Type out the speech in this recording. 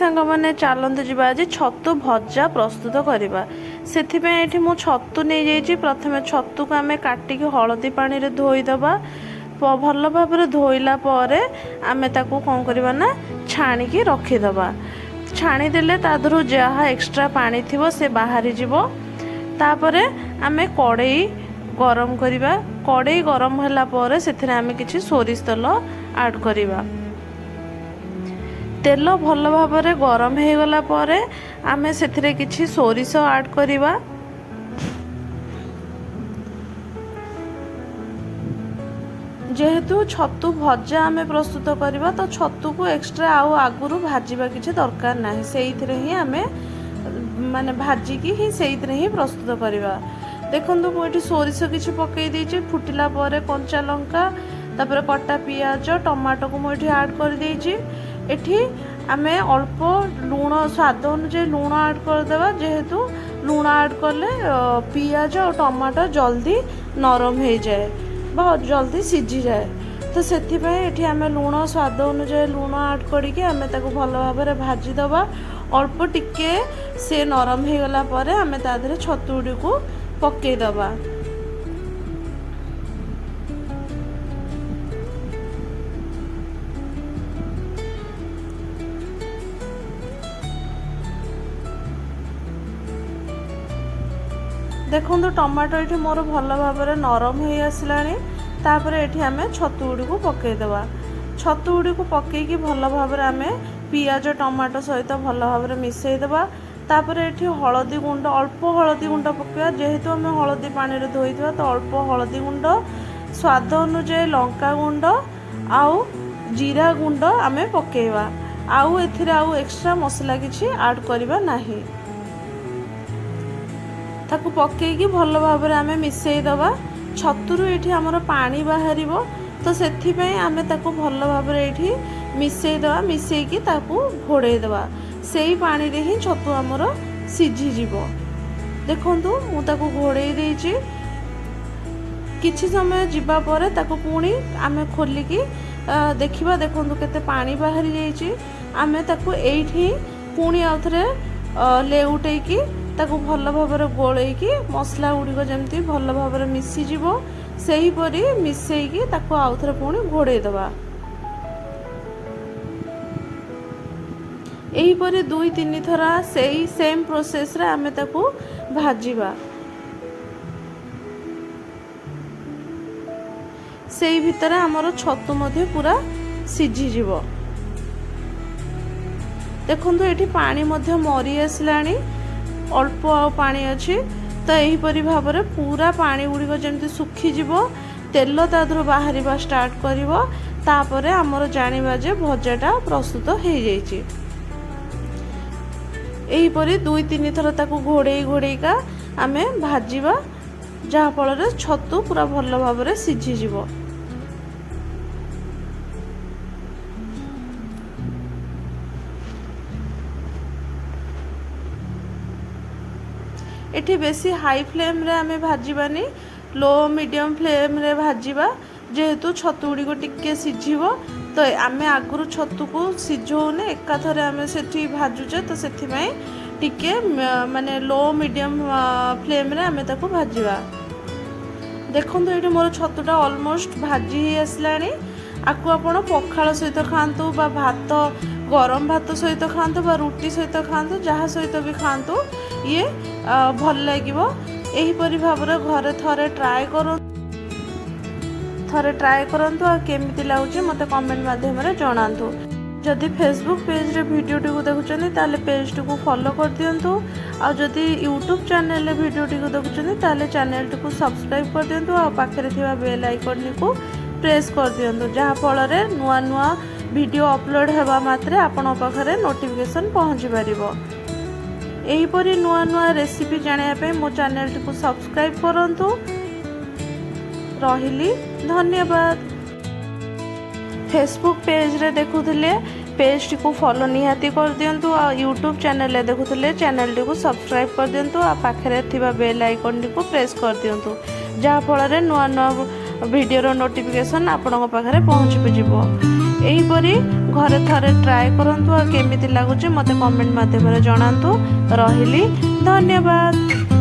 सांग मैंने चलते जा आज छतु भजा प्रस्तुत करवा से मु छतु नहीं जाइए। प्रथम छतु को आम काटिक हलदी पानी रे धोईदबा भल भाव धोइला आम ताकू कौन करवा ना छाणिकी रखीदबा। छाणीदेले तादरू जहाँ एक्स्ट्रा पानी थी से बाहरी जीव। तापरे आम कड़ई गरम करवा। कड़ई गरम होला पर से आम किछि सोरिष तेल ऐड करवा। तेल भल भाव गरम हो गला पर आम से किछि सोरिष ऐड करवा। जेहेतु छतु भजा आम प्रस्तुत करवा तो छतु को एक्स्ट्रा आउ आगुरु भाजवा किछि दरकार नाही। सेइथिरे ही आम माने भाजिकी ही सेइथिरे ही प्रस्तुत करवा। देखंतु मुझे सोरिष किछि पकई देछि। फुटिला पर कंचा लंका तापर कटा पियाज टमाटो को मुझे ऐड कर देछि। एठी आमे अल्प लूण स्वाद अनुसार लूण ऐड करदेवा। जेहेतु लूण ऐड कले पियाज और टमाटो जल्दी नरम हो जाए बहुत जल्दी सिझी जाए। तो से आमे लूण स्वाद अनुसार लूण ऐड करके आमे ताको भल भाव भाजीदबा। अल्प टिके से नरम हो गला पर आमे ता देहरे छतुड़ी को पकईदबा। देखो टमाटो ये मोर भल भाव नरम हो आसलानी। तापर ये आम छतुड़ी को पकईदबा। छतुड़ी को पकईकी भल भाव आम पियाज टमाटो सहित भल भाव मिसईदबा। तापर ये हलदी गुंड अल्प हलदी गुंड पकड़ा। जेहेतु आम हलदी पानी रे धोईथवा तो अल्प हलदी गुंड स्वाद अनुसार लंका गुंड आउ जीरा गुंड आम पकेवा। आउ एथिरे आउ एक्स्ट्रा मसला किछि ऐड करबा नाही। ताकू पकईकी भल भाव आम मिसईदबा। छतुरु ये आमर पानी बाहर तो से आम ताकू भल भाव ये मिसईदबा। मिसईकी ताकू घोड़ेदबा। से ही पानी रे ही छतु आमर सिझीजिव। देखंतु मु ताकू घोड़े देइछि। किछि समय जिबा परे ताकू पुणी आम खोलिकी देखिबा। देखंतु केते पानी बाहरी जाइछि। आमे ताकू एइठी पुणी आउथरे लेउटेकी ताकू भल भाव गोलैकी मसला गुड़िक जमती भल भाव मिसीजिव सेही परी मिसेइकी ताकू आउथरे पुणी घोड़ेदबा। एहीपरी 2-3 थरा सेही सेम प्रोसेस रे आमे ताकू भाजीबा। सेही भितर हमर छतु मध्ये पूरा सिझीजिव। देखंतु एठी पानी मध्ये मरी आसलानी। अल्प पानी अच्छी तो यहीपरी भाव में पूरा पानी गुड़िक जमी सुखीजिव। तेल तादर बाहर स्टार्ट करिवो। तापरे आमर जानिबा जे भजाटा प्रस्तुत हो जाइछि। एहीपरी 2-3 थर ताकू घोड़े घोड़ेका आमे भाजीबा। जहा फल छतु पूरा भल भाव में सिझीजिव। एठी बेसी हाई फ्लेम रे आमे भाजीबानी। लो मीडियम फ्लेम रे भाजीबा। जेहेतु छतु गुड़ी को टिके सिझीव तो आमे आगुरु छतु को सिझौने एका थरे आमे सेठी भाजुचे तो सेथिमाई टिके माने लो मीडियम फ्लेम रे आमे ताको भाजीबा। देखंतु एठी मोर छतुटा ऑलमोस्ट भाजी ही आसलानी। आकु आपण पखाळ सहित खांतु बा भात गरम भात सहित खांतु बा रुटी सहित खांतु जहाँ सहित भी खांतु ये भल लागिवो। एहीपरि भाव घरे थरे ट्राए करंतु आ केमिति लाଗୁଛି मते कमेंट माध्यम रे जणांतु। जदि फेसबुक पेज रे वीडियो टी को देखुचनी ताले पेज टी को फॉलो कर दियंतु। आ जदि यूट्यूब चैनल रे वीडियो टी को देखुचनी ताले चैनल टी को सब्सक्राइब कर दियंतु। आ पाखरे थिबा बेल आइकन को प्रेस कर दियंतु जहाँ फल रे नुआ नुआ वीडियो अपलोड हेबा मात्रे आपण पाखरे नोटिफिकेशन पहुँची पारिबो। एहीपरि नुआ नुआ रेसिपी जानिया पे मो चैनल टी को सब्सक्राइब करंतु। रहिली धन्यवाद। फेसबुक पेज रे देखुथिले पेज टी को फॉलो निहाती कर दियंतु। आ यूट्यूब चैनल रे देखुथिले चैनल टी को सब्सक्राइब कर दियंतु। आ पाखरे थिबा बेल आइकन टी को प्रेस कर दियंतु जहाँ फल नुआ नुआ वीडियो रो नोटिफिकेशन आपन पाखरे पहुँच जिवो। एहीपरी घरे थरे ट्राए करंतु और केमिति लागुचे मते कमेंट माध्यम रे जणांतु। रहिली, धन्यवाद।